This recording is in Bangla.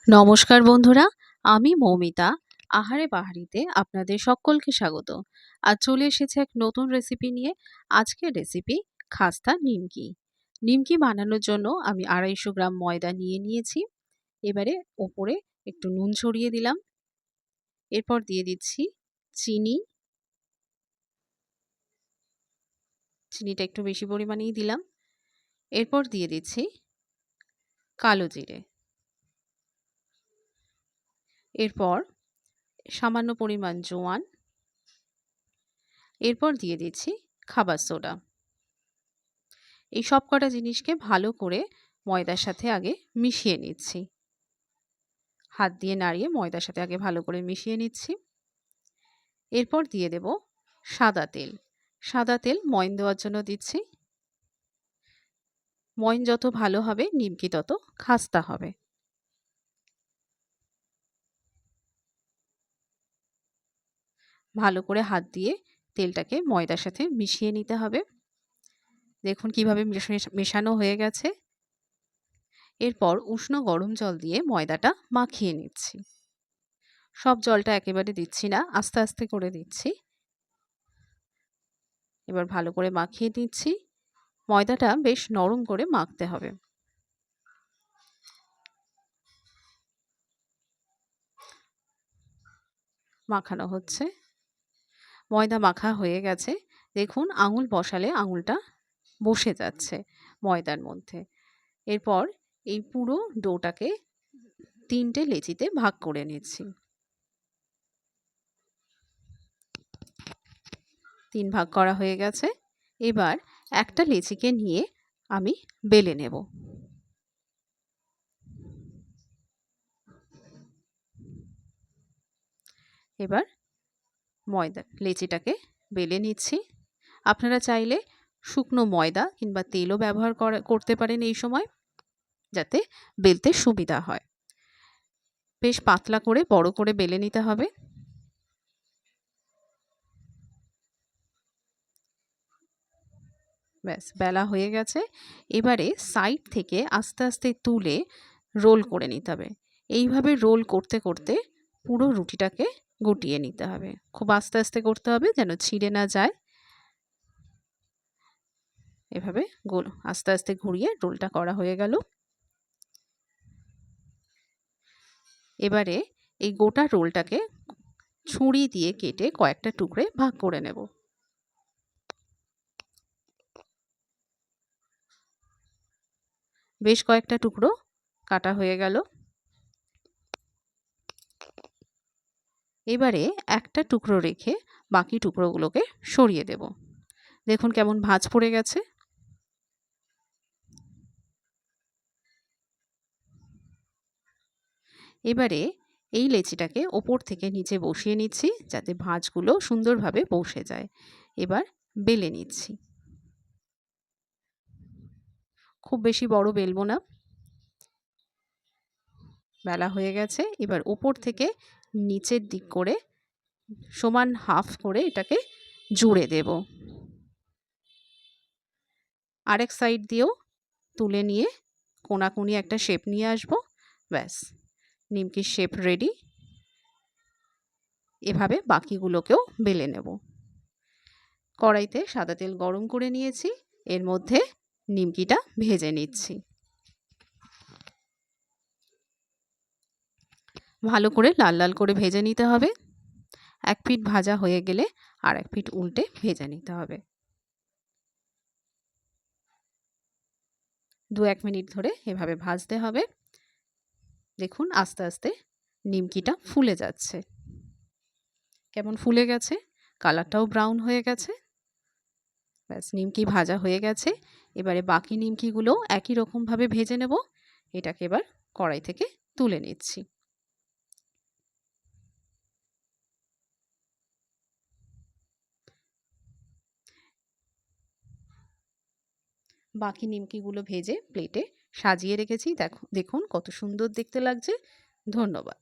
নমস্কার বন্ধুরা, আমি মৌমিতা। আহারে বাহারিতে আপনাদের সকলকে স্বাগত। আজ চলে এসেছে এক নতুন রেসিপি নিয়ে। আজকের রেসিপি খাস্তা নিমকি। নিমকি বানানোর জন্য আমি 250 গ্রাম ময়দা নিয়েছি। এবারে ওপরে একটু নুন ছড়িয়ে দিলাম। এরপর দিয়ে দিচ্ছি চিনি। চিনিটা একটু বেশি পরিমাণেই দিলাম। এরপর দিয়ে দিচ্ছি কালো জিরে। এরপর সামান্য পরিমাণ জোয়ান। এরপর দিয়ে দিচ্ছি খাবার সোডা। এই সব কটা জিনিসকে ভালো করে ময়দার সাথে আগে মিশিয়ে নিচ্ছি। হাত দিয়ে নাড়িয়ে ময়দার সাথে আগে ভালো করে মিশিয়ে নিচ্ছি। এরপর দিয়ে দেব সাদা তেল। সাদা তেল ময়ন দেওয়ার জন্য দিচ্ছি। ময়ন যত ভালো হবে নিমকি তত খাস্তা হবে। ভালো করে হাত দিয়ে তেলটাকে ময়দার সাথে মিশিয়ে নিতে হবে। দেখুন কিভাবে মেশানো হয়ে গেছে। এরপর উষ্ণ গরম জল দিয়ে ময়দাটা মাখিয়ে নিচ্ছি। সব জলটা একেবারে দিচ্ছি না, আস্তে আস্তে করে দিচ্ছি। এবার ভালো করে মাখিয়ে নিচ্ছি। ময়দাটা বেশ নরম করে মাখতে হবে। মাখানো হচ্ছে। ময়দা মাখা হয়ে গেছে। দেখুন আঙুল বসালে আঙুলটা বসে যাচ্ছে ময়দার মধ্যে। এরপর এই পুরো ডোটাকে 3টে লেচিতে ভাগ করে নিচ্ছি। 3 ভাগ করা হয়ে গেছে। এবার একটা লেচিকে নিয়ে আমি বেলে নেব। এবার লেচিটাকে বেলে নিচ্ছি। আপনারা চাইলে শুকনো ময়দা কিংবা তেলও ব্যবহার করতে পারেন এই সময়, যাতে বেলতে সুবিধা হয়। বেশ পাতলা করে বড় করে বেলে নিতে হবে। ব্যাস বেলা হয়ে গেছে। এবারে সাইড থেকে আস্তে আস্তে তুলে রোল করে নিতে হবে। এইভাবে রোল করতে করতে পুরো রুটিটাকে গুটিয়ে নিতে হবে। খুব আস্তে আস্তে করতে হবে যেন ছিঁড়ে না যায়। এভাবে আস্তে আস্তে ঘুরিয়ে রোলটা করা হয়ে গেল। এবারে এই গোটা রোলটাকে ছুরি দিয়ে কেটে কয়েকটা টুকরে ভাগ করে নেব। বেশ কয়েকটা টুকরো কাটা হয়ে গেল। এবারে একটা টুকরো রেখে বাকি টুকরোগুলোকে সরিয়ে দেব। দেখুন কেমন ভাঁজ পড়ে গেছে। এবারে এই লেচিটাকে ওপর থেকে নিচে বসিয়ে নিচ্ছি যাতে ভাঁজগুলো সুন্দরভাবে বসে যায়। এবার বেলে নিচ্ছি। খুব বেশি বড় বেলবো না। বেলা হয়ে গেছে। এবার ওপর থেকে নিচের দিক করে সমান হাফ করে এটাকে জুড়ে দেব। আরেক সাইড দিয়েও তুলে নিয়ে কোনাকুনি একটা শেপ নিয়ে আসব। ব্যাস নিমকির শেপ রেডি। এভাবে বাকিগুলোকেও বেলে নেব। কড়াইতে সাদা তেল গরম করে নিয়েছি। এর মধ্যে নিমকিটা ভেজে নিচ্ছি। ভালো করে লাল লাল করে ভেজে নিতে হবে। এক পিঠ ভাজা হয়ে গেলে আর এক পিঠ উল্টে ভেজে নিতে হবে। 2-1 মিনিট ধরে এভাবে ভাজতে হবে। দেখুন আস্তে আস্তে নিমকিটা ফুলে যাচ্ছে। কেমন ফুলে গেছে, কালারটাও ব্রাউন হয়ে গেছে। ব্যাস নিমকি ভাজা হয়ে গেছে। এবারে বাকি নিমকিগুলো একই রকমভাবে ভেজে নেব। এটাকে এবার কড়াই থেকে তুলে নিচ্ছি। বাকি নিমকিগুলো ভেজে প্লেটে সাজিয়ে রেখেছি। দেখুন কত সুন্দর দেখতে লাগছে। ধন্যবাদ।